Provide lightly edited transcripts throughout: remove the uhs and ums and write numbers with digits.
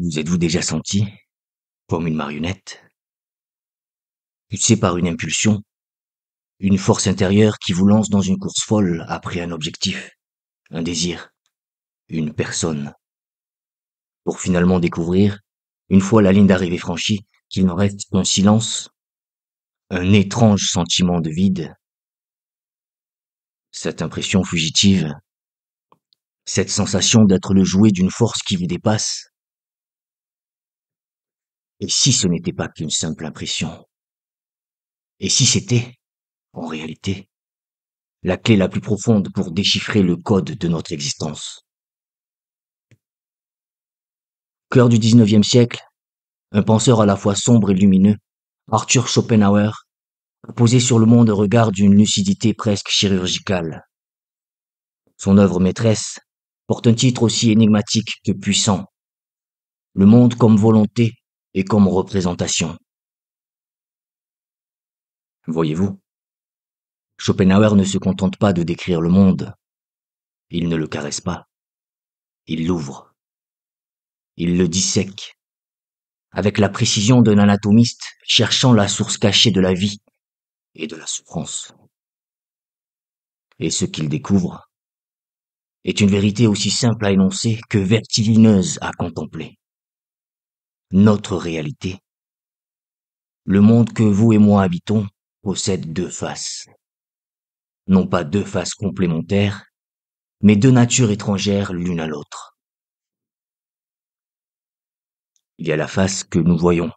Vous êtes-vous déjà senti comme une marionnette, poussé par une impulsion, une force intérieure qui vous lance dans une course folle après un objectif, un désir, une personne, pour finalement découvrir, une fois la ligne d'arrivée franchie, qu'il n'en reste qu'un silence, un étrange sentiment de vide, cette impression fugitive, cette sensation d'être le jouet d'une force qui vous dépasse. Et si ce n'était pas qu'une simple impression? Et si c'était, en réalité, la clé la plus profonde pour déchiffrer le code de notre existence? Cœur du XIXe siècle, un penseur à la fois sombre et lumineux, Arthur Schopenhauer, a posé sur le monde un regard d'une lucidité presque chirurgicale. Son œuvre maîtresse porte un titre aussi énigmatique que puissant: Le monde comme volonté et comme représentation. Voyez-vous, Schopenhauer ne se contente pas de décrire le monde, il ne le caresse pas, il l'ouvre, il le dissèque, avec la précision d'un anatomiste cherchant la source cachée de la vie et de la souffrance. Et ce qu'il découvre est une vérité aussi simple à énoncer que vertigineuse à contempler. Notre réalité, le monde que vous et moi habitons, possède deux faces. Non pas deux faces complémentaires, mais deux natures étrangères l'une à l'autre. Il y a la face que nous voyons,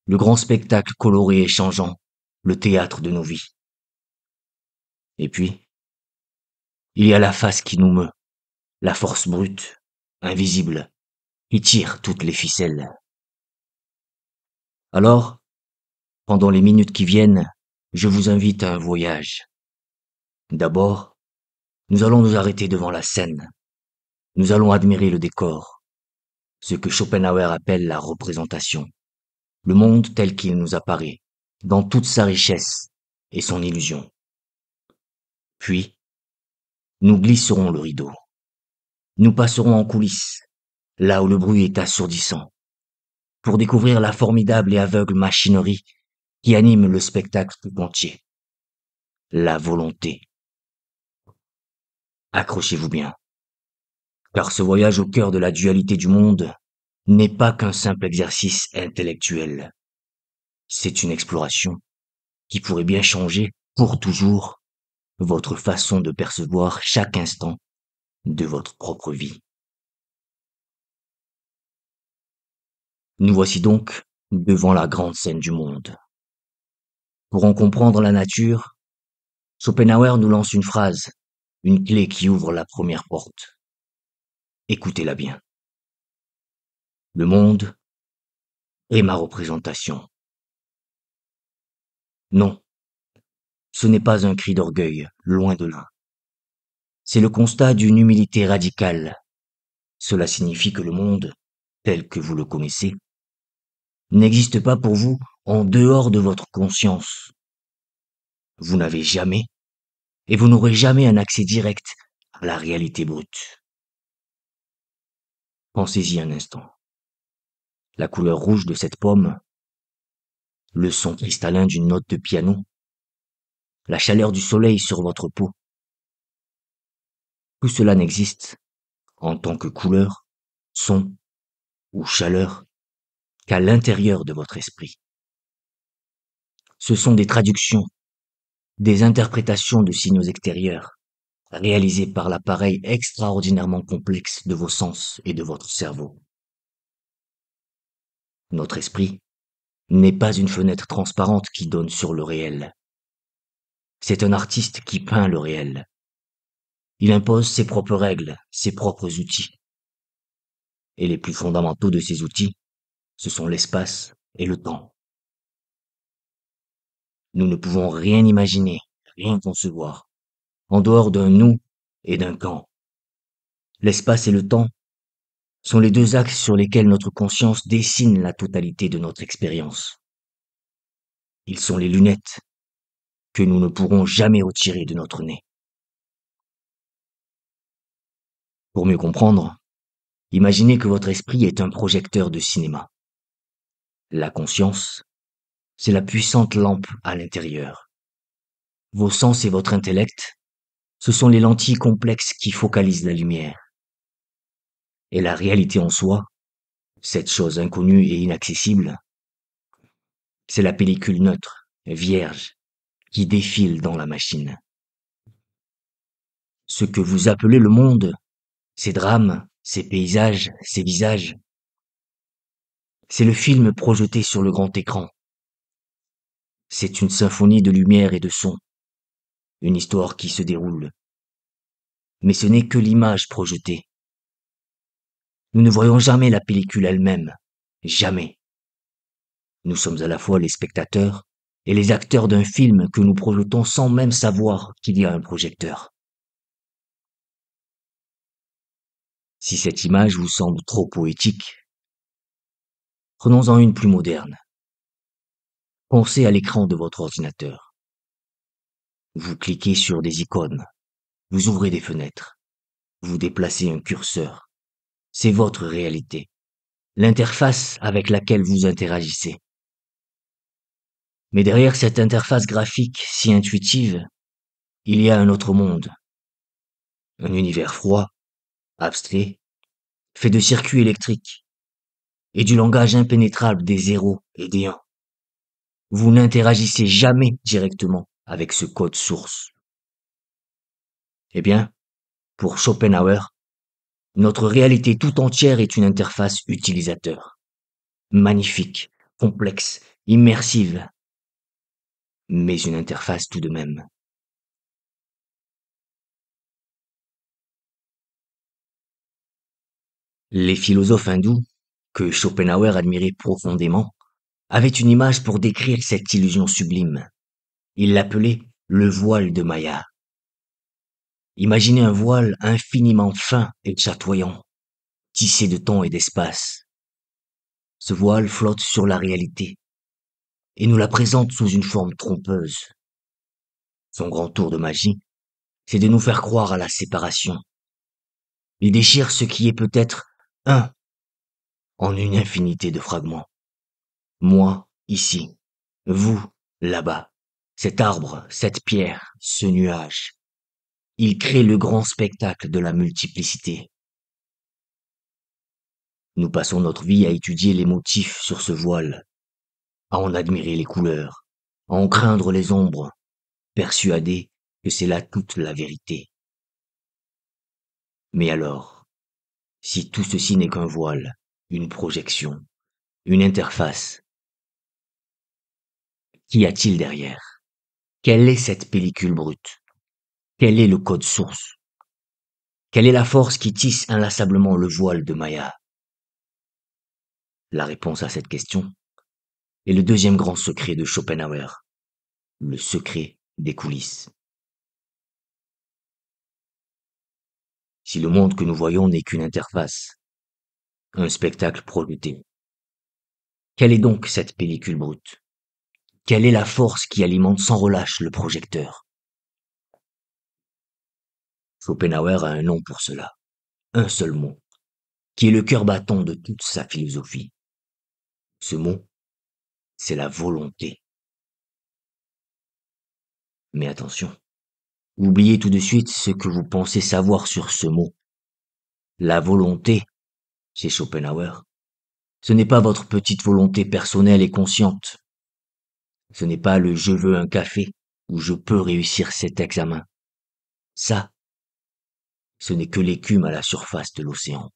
le grand spectacle coloré et changeant, le théâtre de nos vies. Et puis, il y a la face qui nous meut, la force brute, invisible, qui tire toutes les ficelles. Alors, pendant les minutes qui viennent, je vous invite à un voyage. D'abord, nous allons nous arrêter devant la scène. Nous allons admirer le décor, ce que Schopenhauer appelle la représentation, le monde tel qu'il nous apparaît, dans toute sa richesse et son illusion. Puis, nous glisserons le rideau. Nous passerons en coulisses, là où le bruit est assourdissant, pour découvrir la formidable et aveugle machinerie qui anime le spectacle tout entier. La volonté. Accrochez-vous bien, car ce voyage au cœur de la dualité du monde n'est pas qu'un simple exercice intellectuel. C'est une exploration qui pourrait bien changer, pour toujours, votre façon de percevoir chaque instant de votre propre vie. Nous voici donc devant la grande scène du monde. Pour en comprendre la nature, Schopenhauer nous lance une phrase, une clé qui ouvre la première porte. Écoutez-la bien. Le monde est ma représentation. Non, ce n'est pas un cri d'orgueil, loin de là. C'est le constat d'une humilité radicale. Cela signifie que le monde, tel que vous le connaissez, n'existe pas pour vous en dehors de votre conscience. Vous n'avez jamais, et vous n'aurez jamais un accès direct à la réalité brute. Pensez-y un instant. La couleur rouge de cette pomme, le son cristallin d'une note de piano, la chaleur du soleil sur votre peau. Tout cela n'existe, en tant que couleur, son ou chaleur, qu'à l'intérieur de votre esprit. Ce sont des traductions, des interprétations de signaux extérieurs, réalisées par l'appareil extraordinairement complexe de vos sens et de votre cerveau. Notre esprit n'est pas une fenêtre transparente qui donne sur le réel. C'est un artiste qui peint le réel. Il impose ses propres règles, ses propres outils. Et les plus fondamentaux de ces outils, ce sont l'espace et le temps. Nous ne pouvons rien imaginer, rien concevoir, en dehors d'un nous et d'un quand. L'espace et le temps sont les deux axes sur lesquels notre conscience dessine la totalité de notre expérience. Ils sont les lunettes que nous ne pourrons jamais retirer de notre nez. Pour mieux comprendre, Imaginez que votre esprit est un projecteur de cinéma. La conscience, c'est la puissante lampe à l'intérieur. Vos sens et votre intellect, ce sont les lentilles complexes qui focalisent la lumière. Et la réalité en soi, cette chose inconnue et inaccessible, c'est la pellicule neutre, vierge, qui défile dans la machine. Ce que vous appelez le monde, ces drames, ces paysages, ces visages, c'est le film projeté sur le grand écran. C'est une symphonie de lumière et de son, une histoire qui se déroule. Mais ce n'est que l'image projetée. Nous ne voyons jamais la pellicule elle-même, jamais. Nous sommes à la fois les spectateurs et les acteurs d'un film que nous projetons sans même savoir qu'il y a un projecteur. Si cette image vous semble trop poétique, prenons-en une plus moderne. Pensez à l'écran de votre ordinateur. Vous cliquez sur des icônes, vous ouvrez des fenêtres, vous déplacez un curseur. C'est votre réalité, l'interface avec laquelle vous interagissez. Mais derrière cette interface graphique si intuitive, il y a un autre monde. Un univers froid, abstrait, fait de circuits électriques et du langage impénétrable des zéros et des uns. Vous n'interagissez jamais directement avec ce code source. Eh bien, pour Schopenhauer, notre réalité tout entière est une interface utilisateur. Magnifique, complexe, immersive, mais une interface tout de même. Les philosophes hindous, que Schopenhauer admirait profondément, avaient une image pour décrire cette illusion sublime. Ils l'appelaient le voile de Maya. Imaginez un voile infiniment fin et chatoyant, tissé de temps et d'espace. Ce voile flotte sur la réalité et nous la présente sous une forme trompeuse. Son grand tour de magie, c'est de nous faire croire à la séparation. Il déchire ce qui est peut-être un en une infinité de fragments. Moi, ici, vous, là-bas, cet arbre, cette pierre, ce nuage. Il crée le grand spectacle de la multiplicité. Nous passons notre vie à étudier les motifs sur ce voile, à en admirer les couleurs, à en craindre les ombres, persuadés que c'est là toute la vérité. Mais alors, si tout ceci n'est qu'un voile, une projection, une interface, qu'y a-t-il derrière? Quelle est cette pellicule brute? Quel est le code source? Quelle est la force qui tisse inlassablement le voile de Maya? La réponse à cette question est le deuxième grand secret de Schopenhauer, le secret des coulisses. Si le monde que nous voyons n'est qu'une interface, un spectacle projeté, quelle est donc cette pellicule brute? Quelle est la force qui alimente sans relâche le projecteur? Schopenhauer a un nom pour cela, un seul mot, qui est le cœur battant de toute sa philosophie. Ce mot, c'est la volonté. Mais attention, oubliez tout de suite ce que vous pensez savoir sur ce mot. La volonté, chez Schopenhauer, ce n'est pas votre petite volonté personnelle et consciente. Ce n'est pas le je veux un café ou je peux réussir cet examen. Ça, ce n'est que l'écume à la surface de l'océan.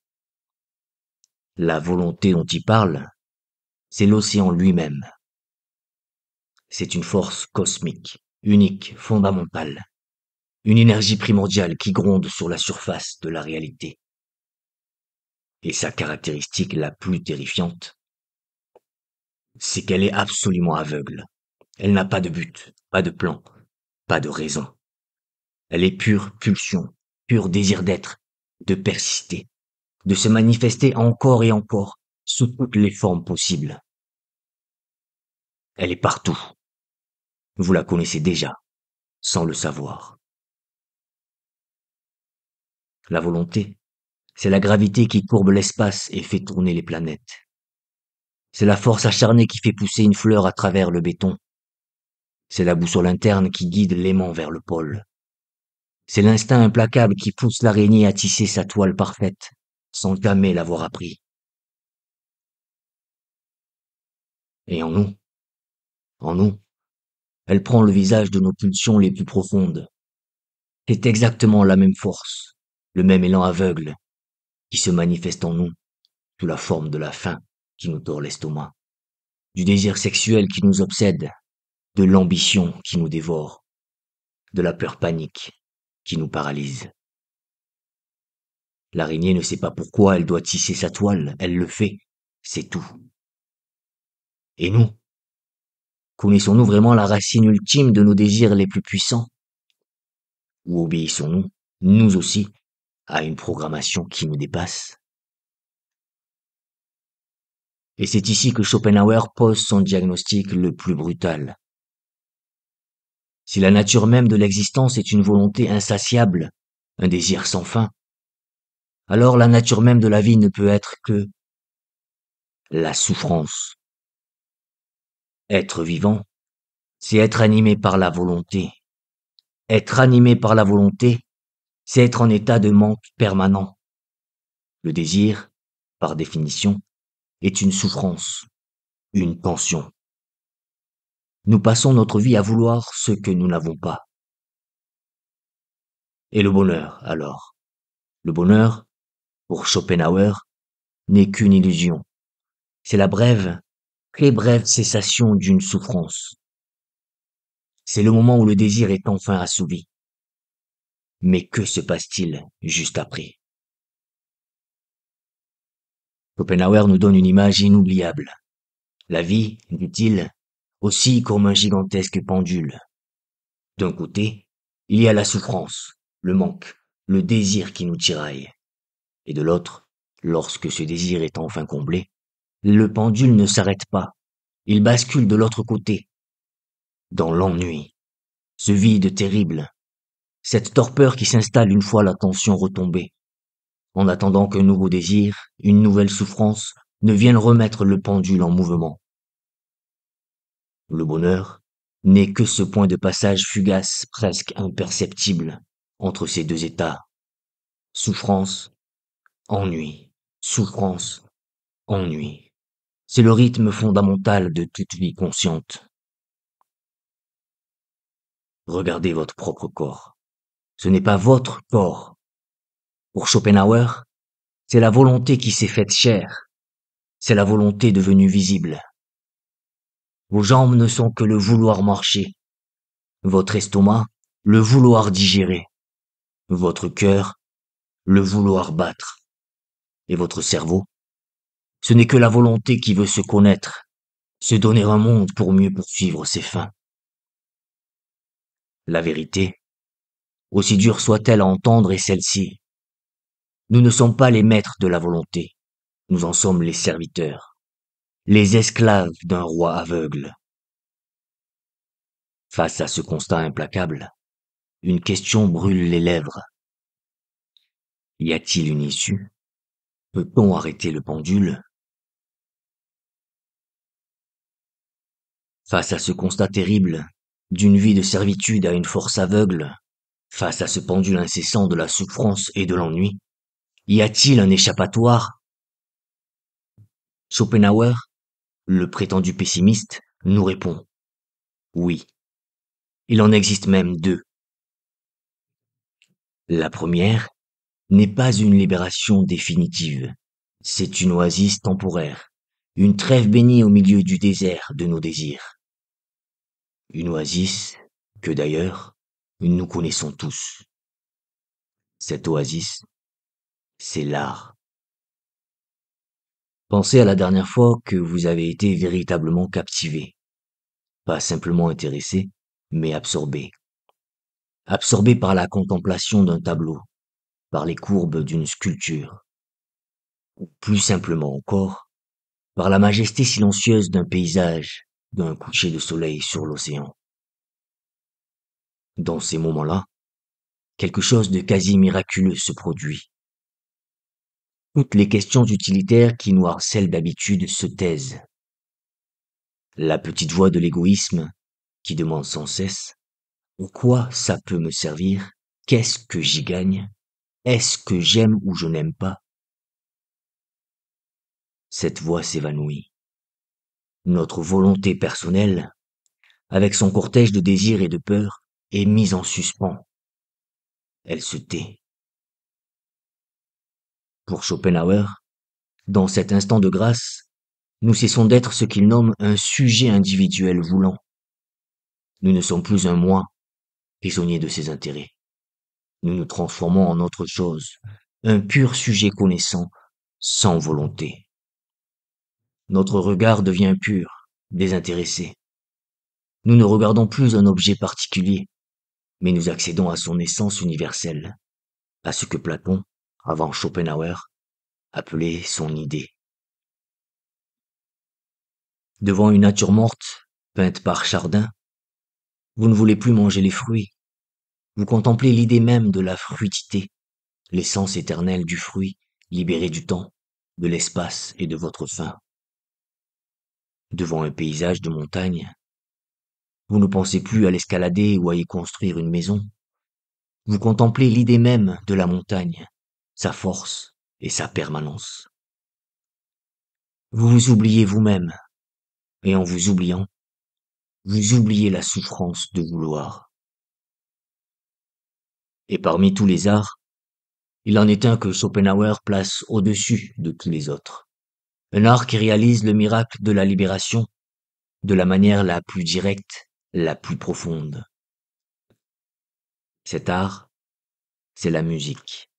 La volonté dont il parle, c'est l'océan lui-même. C'est une force cosmique, unique, fondamentale. Une énergie primordiale qui gronde sur la surface de la réalité. Et sa caractéristique la plus terrifiante, c'est qu'elle est absolument aveugle. Elle n'a pas de but, pas de plan, pas de raison. Elle est pure pulsion, pur désir d'être, de persister, de se manifester encore et encore, sous toutes les formes possibles. Elle est partout. Vous la connaissez déjà, sans le savoir. La volonté, C'est la gravité qui courbe l'espace et fait tourner les planètes. C'est la force acharnée qui fait pousser une fleur à travers le béton. C'est la boussole interne qui guide l'aimant vers le pôle. C'est l'instinct implacable qui pousse l'araignée à tisser sa toile parfaite, sans jamais l'avoir appris. Et en nous, elle prend le visage de nos pulsions les plus profondes. C'est exactement la même force, le même élan aveugle, qui se manifeste en nous, sous la forme de la faim qui nous tord l'estomac, du désir sexuel qui nous obsède, de l'ambition qui nous dévore, de la peur panique qui nous paralyse. L'araignée ne sait pas pourquoi elle doit tisser sa toile, elle le fait, c'est tout. Et nous, connaissons-nous vraiment la racine ultime de nos désirs les plus puissants? Ou obéissons-nous, nous aussi, à une programmation qui nous dépasse? Et c'est ici que Schopenhauer pose son diagnostic le plus brutal. Si la nature même de l'existence est une volonté insatiable, un désir sans fin, alors la nature même de la vie ne peut être que la souffrance. Être vivant, c'est être animé par la volonté. Être animé par la volonté, c'est être en état de manque permanent. Le désir, par définition, est une souffrance, une tension. Nous passons notre vie à vouloir ce que nous n'avons pas. Et le bonheur, alors? Le bonheur, pour Schopenhauer, n'est qu'une illusion. C'est la brève, très brève cessation d'une souffrance. C'est le moment où le désir est enfin assouvi. Mais que se passe-t-il juste après? Schopenhauer nous donne une image inoubliable. La vie, dit-il, oscille comme un gigantesque pendule. D'un côté, il y a la souffrance, le manque, le désir qui nous tiraille. Et de l'autre, lorsque ce désir est enfin comblé, le pendule ne s'arrête pas. Il bascule de l'autre côté, dans l'ennui, ce vide terrible, cette torpeur qui s'installe une fois la tension retombée, en attendant qu'un nouveau désir, une nouvelle souffrance, ne viennent remettre le pendule en mouvement. Le bonheur n'est que ce point de passage fugace, presque imperceptible, entre ces deux états. Souffrance, ennui, souffrance, ennui. C'est le rythme fondamental de toute vie consciente. Regardez votre propre corps. Ce n'est pas votre corps. Pour Schopenhauer, c'est la volonté qui s'est faite chair. C'est la volonté devenue visible. Vos jambes ne sont que le vouloir marcher. Votre estomac, le vouloir digérer. Votre cœur, le vouloir battre. Et votre cerveau, ce n'est que la volonté qui veut se connaître, se donner un monde pour mieux poursuivre ses fins. La vérité, aussi dure soit-elle à entendre, est celle-ci. Nous ne sommes pas les maîtres de la volonté, nous en sommes les serviteurs, les esclaves d'un roi aveugle. Face à ce constat implacable, une question brûle les lèvres. Y a-t-il une issue? Peut-on arrêter le pendule? Face à ce constat terrible, d'une vie de servitude à une force aveugle, face à ce pendule incessant de la souffrance et de l'ennui, y a-t-il un échappatoire? Schopenhauer, le prétendu pessimiste, nous répond oui. Il en existe même deux. La première n'est pas une libération définitive. C'est une oasis temporaire, une trêve bénie au milieu du désert de nos désirs. Une oasis que d'ailleurs nous connaissons tous. Cette oasis, c'est l'art. Pensez à la dernière fois que vous avez été véritablement captivé. Pas simplement intéressé, mais absorbé. Absorbé par la contemplation d'un tableau, par les courbes d'une sculpture. Ou plus simplement encore, par la majesté silencieuse d'un paysage, d'un coucher de soleil sur l'océan. Dans ces moments-là, quelque chose de quasi miraculeux se produit. Toutes les questions utilitaires qui nous harcèlent d'habitude se taisent. La petite voix de l'égoïsme qui demande sans cesse: en quoi ça peut me servir? Qu'est-ce que j'y gagne? Est-ce que j'aime ou je n'aime pas? Cette voix s'évanouit. Notre volonté personnelle, avec son cortège de désirs et de peurs, est mise en suspens. Elle se tait. Pour Schopenhauer, dans cet instant de grâce, nous cessons d'être ce qu'il nomme un sujet individuel voulant. Nous ne sommes plus un moi, prisonnier de ses intérêts. Nous nous transformons en autre chose, un pur sujet connaissant, sans volonté. Notre regard devient pur, désintéressé. Nous ne regardons plus un objet particulier, mais nous accédons à son essence universelle, à ce que Platon, avant Schopenhauer, appelait son idée. Devant une nature morte, peinte par Chardin, vous ne voulez plus manger les fruits. Vous contemplez l'idée même de la fruitité, l'essence éternelle du fruit, libéré du temps, de l'espace et de votre faim. Devant un paysage de montagne, vous ne pensez plus à l'escalader ou à y construire une maison. Vous contemplez l'idée même de la montagne, sa force et sa permanence. Vous vous oubliez vous-même, et en vous oubliant, vous oubliez la souffrance de vouloir. Et parmi tous les arts, il en est un que Schopenhauer place au-dessus de tous les autres. Un art qui réalise le miracle de la libération de la manière la plus directe, la plus profonde. Cet art, c'est la musique.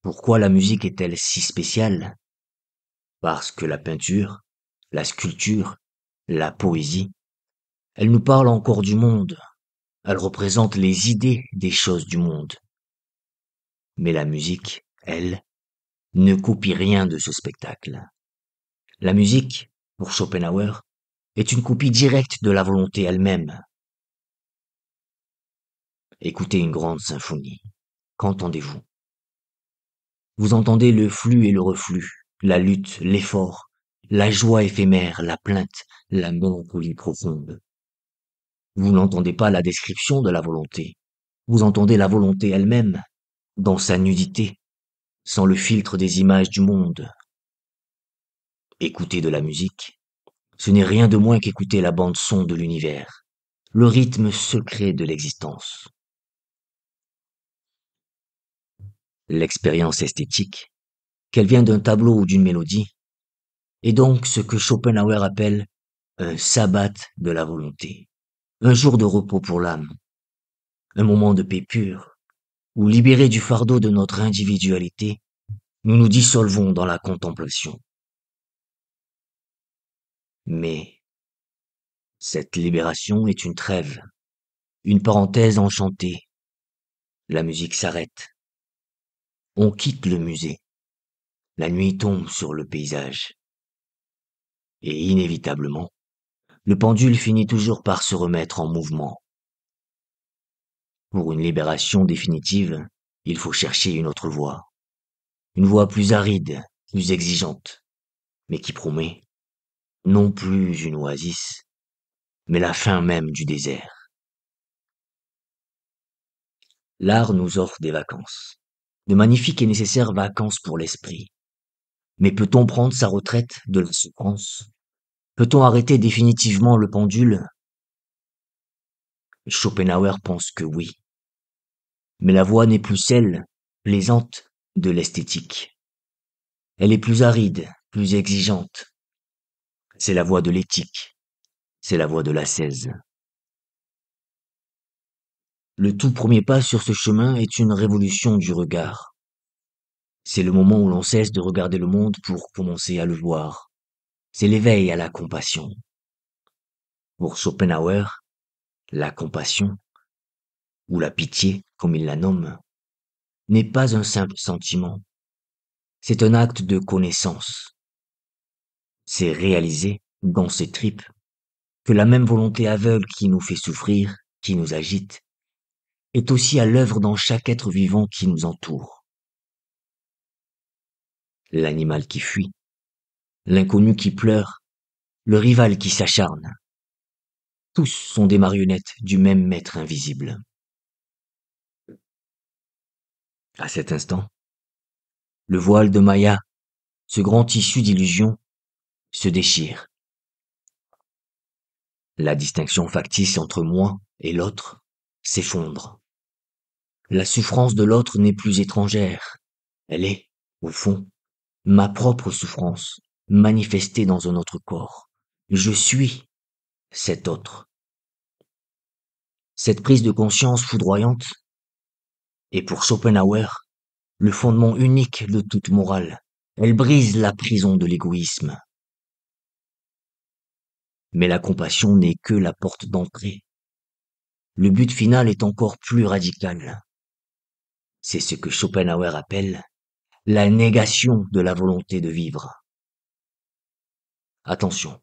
Pourquoi la musique est-elle si spéciale? Parce que la peinture, la sculpture, la poésie, elle nous parle encore du monde. Elle représente les idées des choses du monde. Mais la musique, elle, ne copie rien de ce spectacle. La musique, pour Schopenhauer, est une copie directe de la volonté elle-même. Écoutez une grande symphonie. Qu'entendez-vous? Vous entendez le flux et le reflux, la lutte, l'effort, la joie éphémère, la plainte, la mélancolie profonde. Vous n'entendez pas la description de la volonté. Vous entendez la volonté elle-même, dans sa nudité, sans le filtre des images du monde. Écouter de la musique, ce n'est rien de moins qu'écouter la bande-son de l'univers, le rythme secret de l'existence. L'expérience esthétique, qu'elle vienne d'un tableau ou d'une mélodie, est donc ce que Schopenhauer appelle un sabbat de la volonté, un jour de repos pour l'âme, un moment de paix pure, où libérés du fardeau de notre individualité, nous nous dissolvons dans la contemplation. Mais cette libération est une trêve, une parenthèse enchantée. La musique s'arrête. On quitte le musée. La nuit tombe sur le paysage. Et inévitablement, le pendule finit toujours par se remettre en mouvement. Pour une libération définitive, il faut chercher une autre voie. Une voie plus aride, plus exigeante, mais qui promet non plus une oasis, mais la fin même du désert. L'art nous offre des vacances, de magnifiques et nécessaires vacances pour l'esprit. Mais peut-on prendre sa retraite de la souffrance? Peut-on arrêter définitivement le pendule? Schopenhauer pense que oui. Mais la voie n'est plus celle, plaisante, de l'esthétique. Elle est plus aride, plus exigeante. C'est la voie de l'éthique. C'est la voie de l'ascèse. Le tout premier pas sur ce chemin est une révolution du regard. C'est le moment où l'on cesse de regarder le monde pour commencer à le voir. C'est l'éveil à la compassion. Pour Schopenhauer, la compassion, ou la pitié, comme il la nomme, n'est pas un simple sentiment. C'est un acte de connaissance. C'est réaliser, dans ses tripes, que la même volonté aveugle qui nous fait souffrir, qui nous agite, est aussi à l'œuvre dans chaque être vivant qui nous entoure. l'animal qui fuit, l'inconnu qui pleure, le rival qui s'acharne. Tous sont des marionnettes du même maître invisible. À cet instant, le voile de Maya, ce grand tissu d'illusion, se déchire. La distinction factice entre moi et l'autre s'effondre. La souffrance de l'autre n'est plus étrangère. Elle est, au fond, ma propre souffrance, manifestée dans un autre corps. Je suis cet autre. Cette prise de conscience foudroyante est pour Schopenhauer le fondement unique de toute morale. Elle brise la prison de l'égoïsme. Mais la compassion n'est que la porte d'entrée. Le but final est encore plus radical. C'est ce que Schopenhauer appelle la négation de la volonté de vivre. Attention,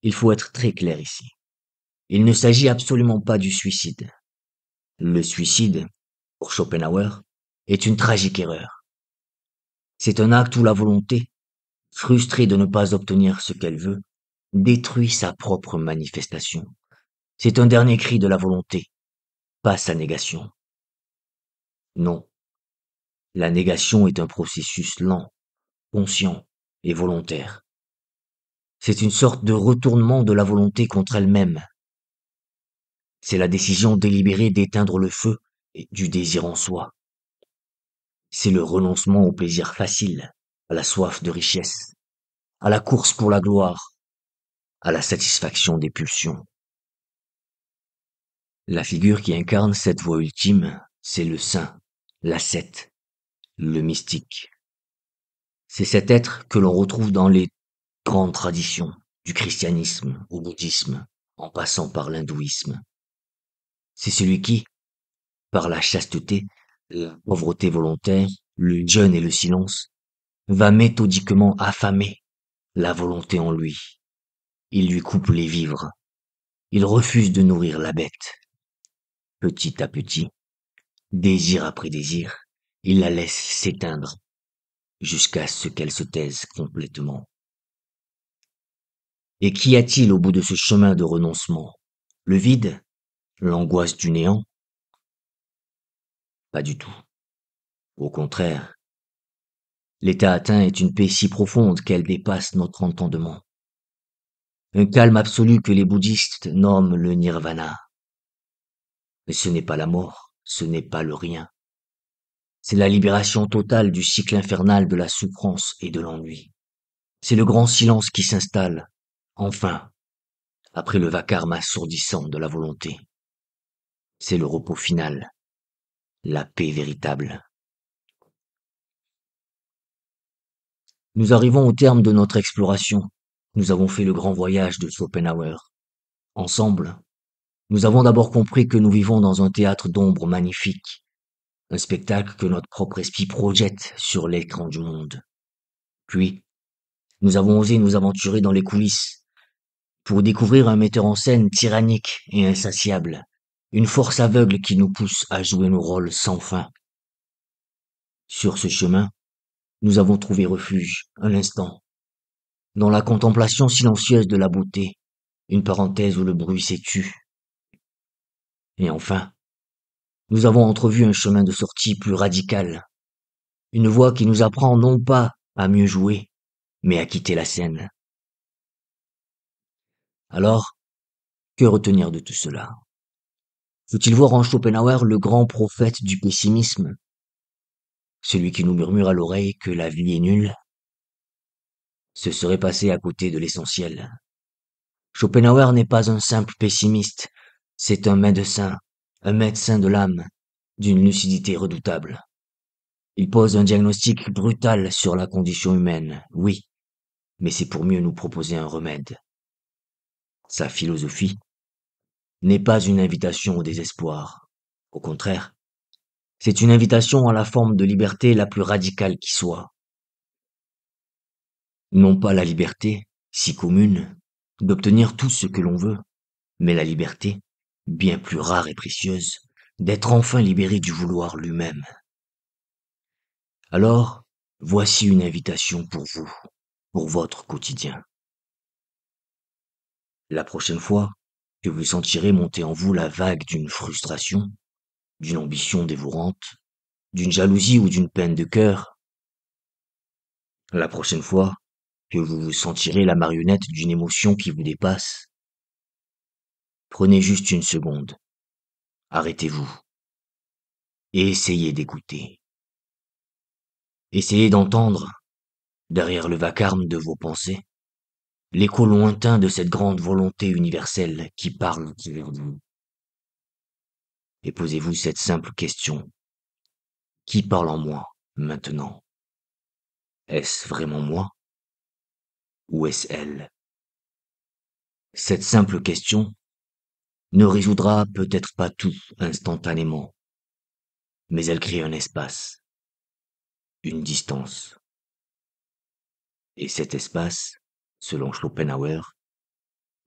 il faut être très clair ici. Il ne s'agit absolument pas du suicide. Le suicide, pour Schopenhauer, est une tragique erreur. C'est un acte où la volonté, frustrée de ne pas obtenir ce qu'elle veut, détruit sa propre manifestation. C'est un dernier cri de la volonté, pas sa négation. Non, la négation est un processus lent, conscient et volontaire. C'est une sorte de retournement de la volonté contre elle-même. C'est la décision délibérée d'éteindre le feu du désir en soi. C'est le renoncement au plaisir facile, à la soif de richesse, à la course pour la gloire, à la satisfaction des pulsions. La figure qui incarne cette voie ultime, c'est le saint, l'ascète, le mystique. C'est cet être que l'on retrouve dans les grandes traditions, du christianisme au bouddhisme, en passant par l'hindouisme. C'est celui qui, par la chasteté, la pauvreté volontaire, le jeûne et le silence, va méthodiquement affamer la volonté en lui. Il lui coupe les vivres. Il refuse de nourrir la bête. Petit à petit, désir après désir, il la laisse s'éteindre jusqu'à ce qu'elle se taise complètement. Et qu'y a-t-il au bout de ce chemin de renoncement? Le vide? L'angoisse du néant? Pas du tout. Au contraire, l'état atteint est une paix si profonde qu'elle dépasse notre entendement. Un calme absolu que les bouddhistes nomment le nirvana. Mais ce n'est pas la mort, ce n'est pas le rien. C'est la libération totale du cycle infernal de la souffrance et de l'ennui. C'est le grand silence qui s'installe, enfin, après le vacarme assourdissant de la volonté. C'est le repos final, la paix véritable. Nous arrivons au terme de notre exploration. Nous avons fait le grand voyage de Schopenhauer. Ensemble, nous avons d'abord compris que nous vivons dans un théâtre d'ombre magnifique, un spectacle que notre propre esprit projette sur l'écran du monde. Puis, nous avons osé nous aventurer dans les coulisses pour découvrir un metteur en scène tyrannique et insatiable, une force aveugle qui nous pousse à jouer nos rôles sans fin. Sur ce chemin, nous avons trouvé refuge, un instant, dans la contemplation silencieuse de la beauté, une parenthèse où le bruit s'est tu. Et enfin, nous avons entrevu un chemin de sortie plus radical, une voie qui nous apprend non pas à mieux jouer, mais à quitter la scène. Alors, que retenir de tout cela? Faut-il voir en Schopenhauer le grand prophète du pessimisme, celui qui nous murmure à l'oreille que la vie est nulle? Ce serait passer à côté de l'essentiel. Schopenhauer n'est pas un simple pessimiste, c'est un médecin de l'âme, d'une lucidité redoutable. Il pose un diagnostic brutal sur la condition humaine, oui, mais c'est pour mieux nous proposer un remède. Sa philosophie n'est pas une invitation au désespoir. Au contraire, c'est une invitation à la forme de liberté la plus radicale qui soit. Non pas la liberté, si commune, d'obtenir tout ce que l'on veut, mais la liberté, bien plus rare et précieuse, d'être enfin libéré du vouloir lui-même. Alors, Voici une invitation pour vous, pour votre quotidien. La prochaine fois que vous sentirez monter en vous la vague d'une frustration, d'une ambition dévorante, d'une jalousie ou d'une peine de cœur, la prochaine fois que vous vous sentirez la marionnette d'une émotion qui vous dépasse, prenez juste une seconde, arrêtez-vous et essayez d'écouter. Essayez d'entendre, derrière le vacarme de vos pensées, l'écho lointain de cette grande volonté universelle qui parle au travers de vous. Et posez-vous cette simple question. Qui parle en moi maintenant? Est-ce vraiment moi ou est-ce elle? Cette simple question ne résoudra peut-être pas tout instantanément, mais elle crée un espace, une distance. Et cet espace, selon Schopenhauer,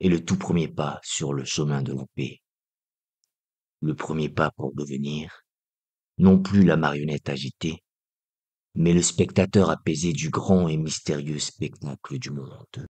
est le tout premier pas sur le chemin de la paix. Le premier pas pour devenir, non plus la marionnette agitée, mais le spectateur apaisé du grand et mystérieux spectacle du monde.